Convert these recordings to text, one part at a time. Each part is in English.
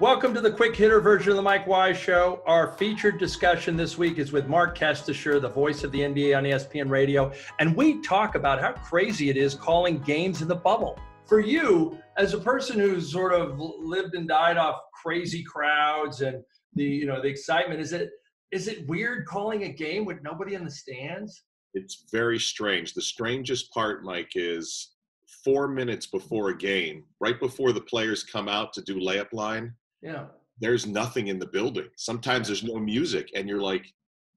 Welcome to the quick hitter version of the Mike Wise Show. Our featured discussion this week is with Marc Kestecher, the voice of the NBA on ESPN Radio. And we talk about how crazy it is calling games in the bubble. For you, as a person who's sort of lived and died off crazy crowds and the excitement, is it weird calling a game with nobody in the stands? It's very strange. The strangest part, Mike, is 4 minutes before a game, right before the players come out to do layup line, there's nothing in the building. Sometimes there's no music, and you're like,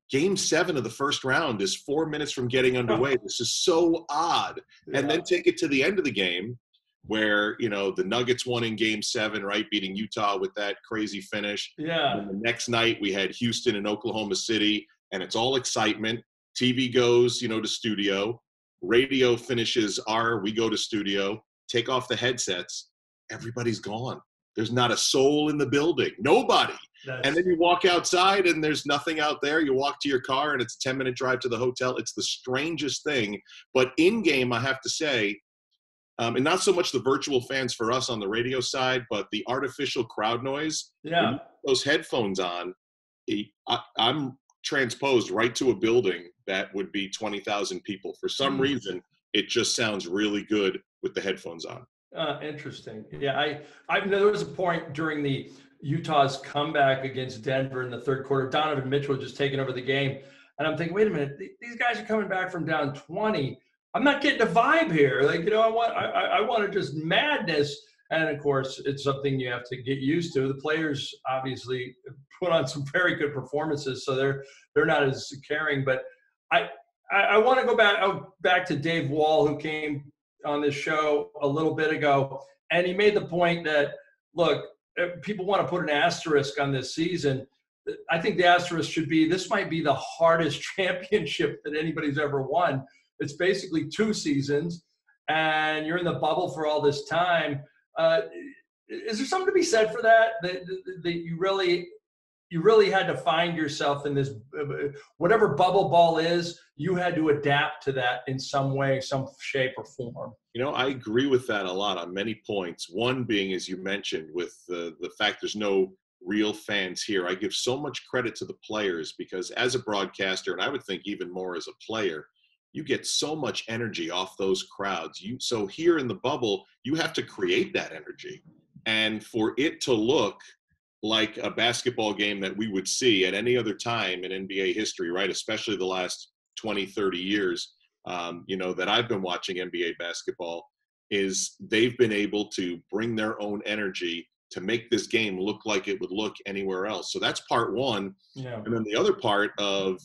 Game 7 of the first round is 4 minutes from getting underway. This is so odd. Yeah. And then take it to the end of the game where, the Nuggets won in Game 7, right, beating Utah with that crazy finish. Yeah. And the next night we had Houston and Oklahoma City, and it's all excitement. TV goes, to studio. Radio finishes we go to studio, take off the headsets. Everybody's gone. There's not a soul in the building. Nobody. And then you walk outside and there's nothing out there. You walk to your car and it's a 10-minute drive to the hotel. It's the strangest thing. But in-game, I have to say, and not so much the virtual fans for us on the radio side, but the artificial crowd noise. Yeah. Those headphones on, I'm transposed right to a building that would be 20,000 people. For some reason, it just sounds really good with the headphones on. Interesting. Yeah, I know there was a point during the Utah's comeback against Denver in the third quarter, Donovan Mitchell just taking over the game. And I'm thinking, wait a minute, these guys are coming back from down 20. I'm not getting a vibe here. I want just madness. And of course, it's something you have to get used to. The players obviously put on some very good performances, so they're not as caring. But I want to go back to Dave Wall, who came on this show a little bit ago, and he made the point that, look, people want to put an asterisk on this season. I think the asterisk should be, this might be the hardest championship that anybody's ever won. It's basically 2 seasons, and you're in the bubble for all this time. Is there something to be said for that you really had to find yourself in this, whatever bubble ball is, you had to adapt to that in some way, some shape or form? I agree with that a lot on many points. One being, as you mentioned, with the fact there's no real fans here. I give so much credit to the players because as a broadcaster, and I would think even more as a player, you get so much energy off those crowds. So here in the bubble, you have to create that energy. And for it to look like a basketball game that we would see at any other time in NBA history, right? Especially the last 20, 30 years, that I've been watching NBA basketball, is they've been able to bring their own energy to make this game look like it would look anywhere else. So that's part one. Yeah. And then the other part of,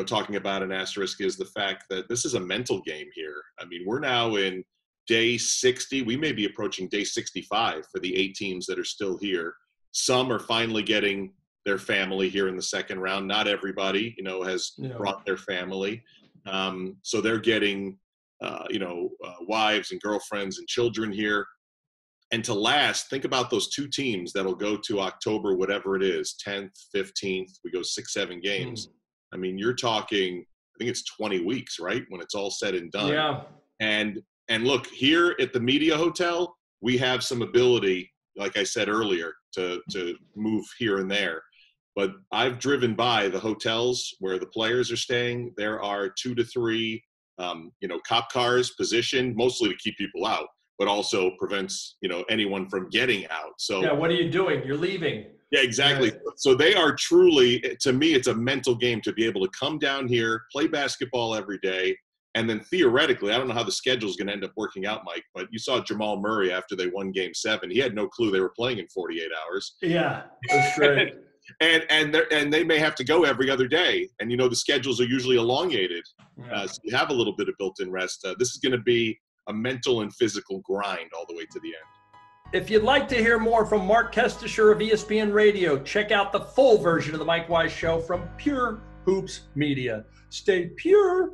talking about an asterisk is the fact that this is a mental game here. I mean, we're now in day 60. We may be approaching day 65 for the 8 teams that are still here. Some are finally getting their family here in the second round. Not everybody, has brought their family. So they're getting, wives and girlfriends and children here. And to last, think about those 2 teams that'll go to October, whatever it is, 10th, 15th. We go 6-7 games. I mean, you're talking, I think it's 20 weeks, right? When it's all said and done. Yeah. And look, here at the media hotel, we have some ability, like I said earlier, to move here and there. But I've driven by the hotels where the players are staying. There are 2 to 3, cop cars positioned mostly to keep people out, but also prevents, anyone from getting out. So yeah, what are you doing? You're leaving. Yeah, exactly. Right. So they are truly, to me, it's a mental game to be able to come down here, play basketball every day. And then theoretically, I don't know how the schedule is going to end up working out, Mike, but you saw Jamal Murray after they won Game 7. He had no clue they were playing in 48 hours. Yeah, that's great. and they may have to go every other day. And, the schedules are usually elongated. Yeah. So you have a little bit of built-in rest. This is going to be a mental and physical grind all the way to the end. If you'd like to hear more from Marc Kestecher of ESPN Radio, check out the full version of the Mike Wise Show from Pure Hoops Media. Stay pure.